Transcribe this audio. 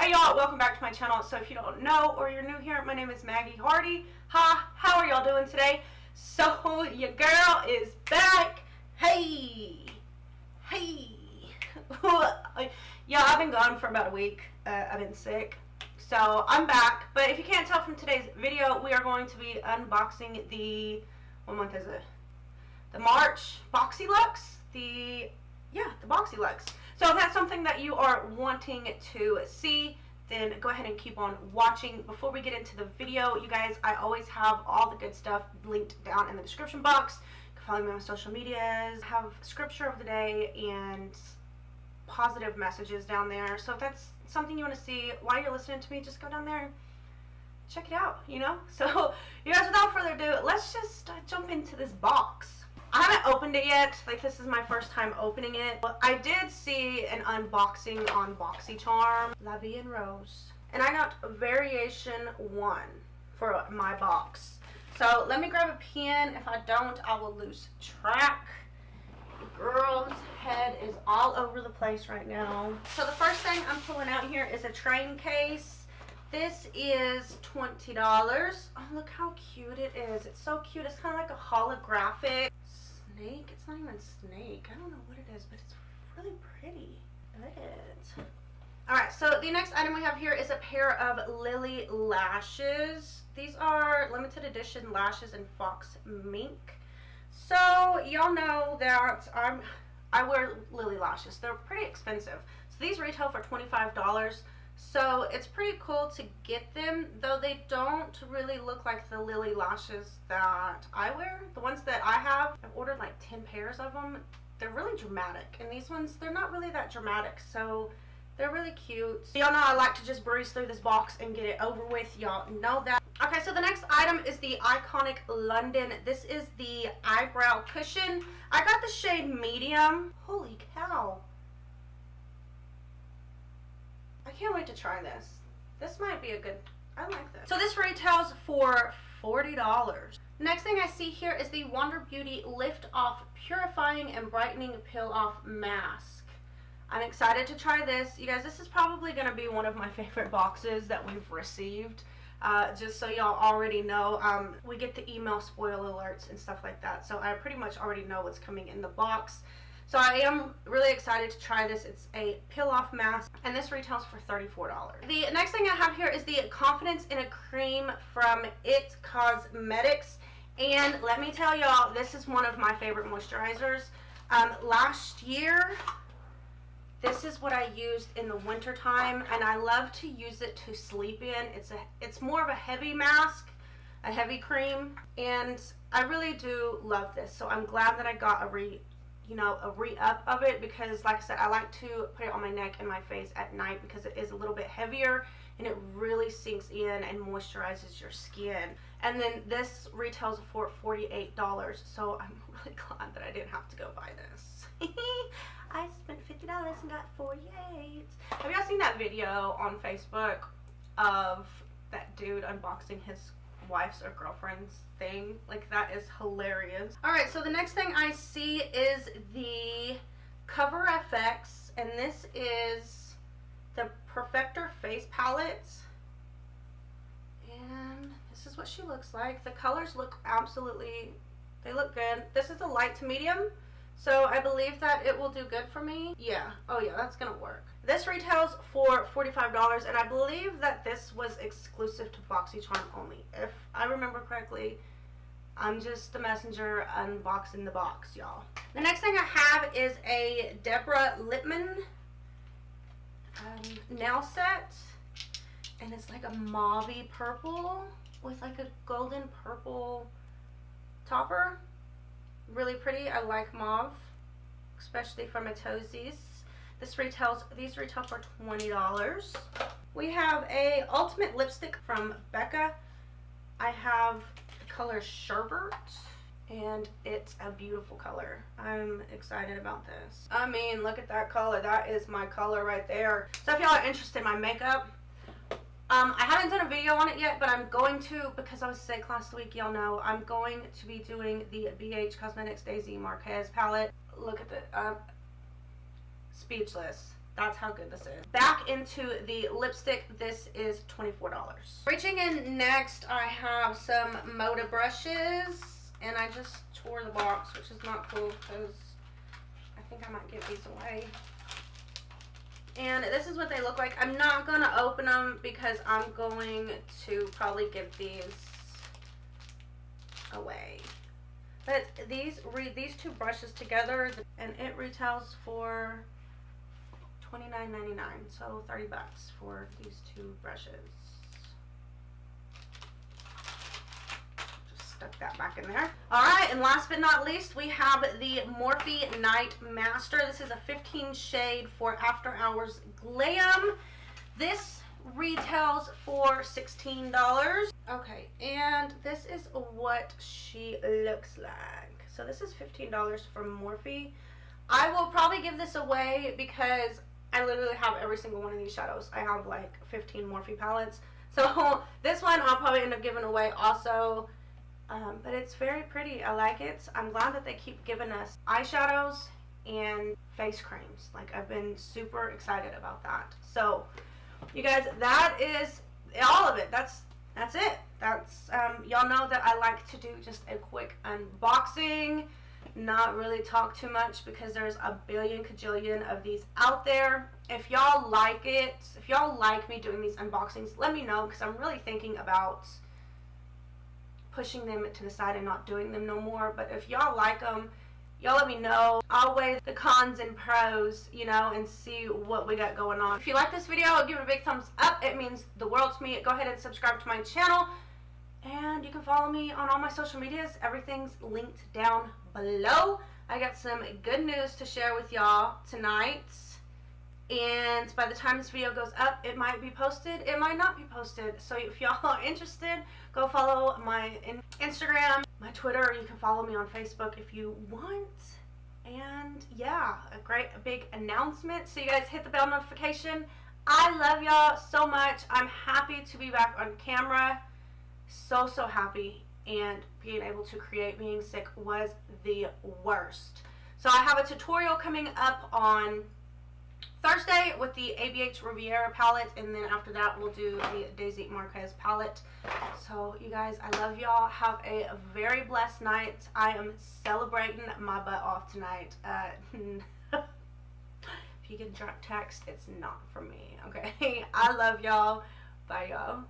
Hey y'all, welcome back to my channel. So if you don't know or you're new here, my name is Maggie Hardy. Hi, how are y'all doing today? So your girl is back. Hey. Yeah, I've been gone for about a week. I've been sick. So I'm back. But if you can't tell from today's video, we are going to be unboxing the, what month is it? The March BoxyLuxe. The BoxyLuxe. So if that's something that you are wanting to see, then go ahead and keep on watching. Before we get into the video, you guys, I always have all the good stuff linked down in the description box. You can follow me on my social medias, have scripture of the day, and positive messages down there. So if that's something you want to see while you're listening to me, just go down there and check it out, you know? So you guys, without further ado, let's just jump into this box. I haven't opened it yet. Like, this is my first time opening it. But I did see an unboxing on BoxyCharm, La Vie en Rose. And I got variation 1 for my box. So let me grab a pen. If I don't, I will lose track. The girl's head is all over the place right now. So the first thing I'm pulling out here is a train case. This is $20. Oh, look how cute it is. It's so cute. It's kind of like a holographic snake. It's not even snake. I don't know what it is, but it's really pretty. Look at it. Alright, so the next item we have here is a pair of Lilli lashes. These are limited edition lashes in fox mink. So y'all know that I wear Lilli lashes. They're pretty expensive. So these retail for $25. So it's pretty cool to get them, though they don't really look like the Lilli lashes that I wear. The ones that I have, I've ordered like 10 pairs of them. They're really dramatic, and these ones, they're not really that dramatic, so they're really cute. Y'all know I like to just breeze through this box and get it over with. Y'all know that. Okay, so the next item is the iconic London. This is the eyebrow cushion. I got the shade medium. Holy cow. I can't wait to try this. This might be a good, I like this. So this retails for $40. Next thing I see here is the Wonder Beauty Lift Off Purifying and Brightening Peel Off Mask. I'm excited to try this. You guys, this is probably going to be one of my favorite boxes that we've received. Just so y'all already know, we get the email spoil alerts and stuff like that. So I pretty much already know what's coming in the box. So I am really excited to try this. It's a peel-off mask, and this retails for $34. The next thing I have here is the Confidence in a Cream from It Cosmetics. And let me tell y'all, this is one of my favorite moisturizers. Last year, this is what I used in the winter time, and I love to use it to sleep in. It's more of a heavy mask, a heavy cream, and I really do love this. So I'm glad that I got a re-up of it, because like I said, I like to put it on my neck and my face at night because it is a little bit heavier and it really sinks in and moisturizes your skin. And then this retails for $48, so I'm really glad that I didn't have to go buy this. I spent $50 and got $48. Have y'all seen that video on Facebook of that dude unboxing his wife's or girlfriend's thing? Like, that is hilarious. Alright, so the next thing I see is the Cover FX, and this is the Perfector Face Palette, and this is what she looks like. The colors look absolutely, they look good. This is a light to medium, so I believe that it will do good for me. Yeah, oh yeah, that's gonna work. This retails for $45, and I believe that this was exclusive to BoxyCharm only. If I remember correctly, I'm just the messenger unboxing the box, y'all. The next thing I have is a Deborah Lippmann nail set, and it's like a mauve-y purple with like a golden purple topper. Really pretty. I like mauve, especially for my toesies. These retail for $20. We have a ultimate lipstick from Becca. I have the color Sherbet, and it's a beautiful color. I'm excited about this. I mean, look at that color. That is my color right there. So if y'all are interested in my makeup, I haven't done a video on it yet, but I'm going to, because I was sick last week, y'all know, I'm going to be doing the BH Cosmetics Daisy Marquez palette. Look at the, speechless. That's how good this is. Back into the lipstick. This is $24. Reaching in next, I have some Moda brushes. And I just tore the box, which is not cool because I think I might give these away. And this is what they look like. I'm not going to open them because I'm going to probably give these away. But these two brushes together, and it retails for $29.99, so $30 for these two brushes. Just stuck that back in there. All right, and last but not least, we have the Morphe Night Master. This is a 15 shade for After Hours Glam. This retails for $16. Okay, and this is what she looks like. So this is $15 from Morphe. I will probably give this away because I literally have every single one of these shadows. I have like 15 Morphe palettes. So this one I'll probably end up giving away also. But it's very pretty. I like it. I'm glad that they keep giving us eyeshadows and face creams. Like, I've been super excited about that. So you guys, that is all of it. That's it. That's y'all know that I like to do just a quick unboxing, not really talk too much because there's a billion cajillion of these out there. If y'all like it, if y'all like me doing these unboxings, let me know because I'm really thinking about pushing them to the side and not doing them no more. But if y'all like them, y'all let me know. I'll weigh the cons and pros, you know, and see what we got going on. If you like this video, give it a big thumbs up. It means the world to me. Go ahead and subscribe to my channel. And you can follow me on all my social medias. Everything's linked down below. I got some good news to share with y'all tonight. And by the time this video goes up, it might be posted, it might not be posted. So if y'all are interested, go follow my Instagram, my Twitter. You can follow me on Facebook if you want. And yeah, a big announcement. So you guys hit the bell notification. I love y'all so much. I'm happy to be back on camera. So happy. And being able to create being sick was the worst. So I have a tutorial coming up on Thursday with the ABH Riviera palette, and then after that we'll do the Daisy Marquez palette. So you guys, I love y'all. Have a very blessed night. I am celebrating my butt off tonight. If you get a drunk text, it's not from me, okay? I love y'all. Bye, y'all.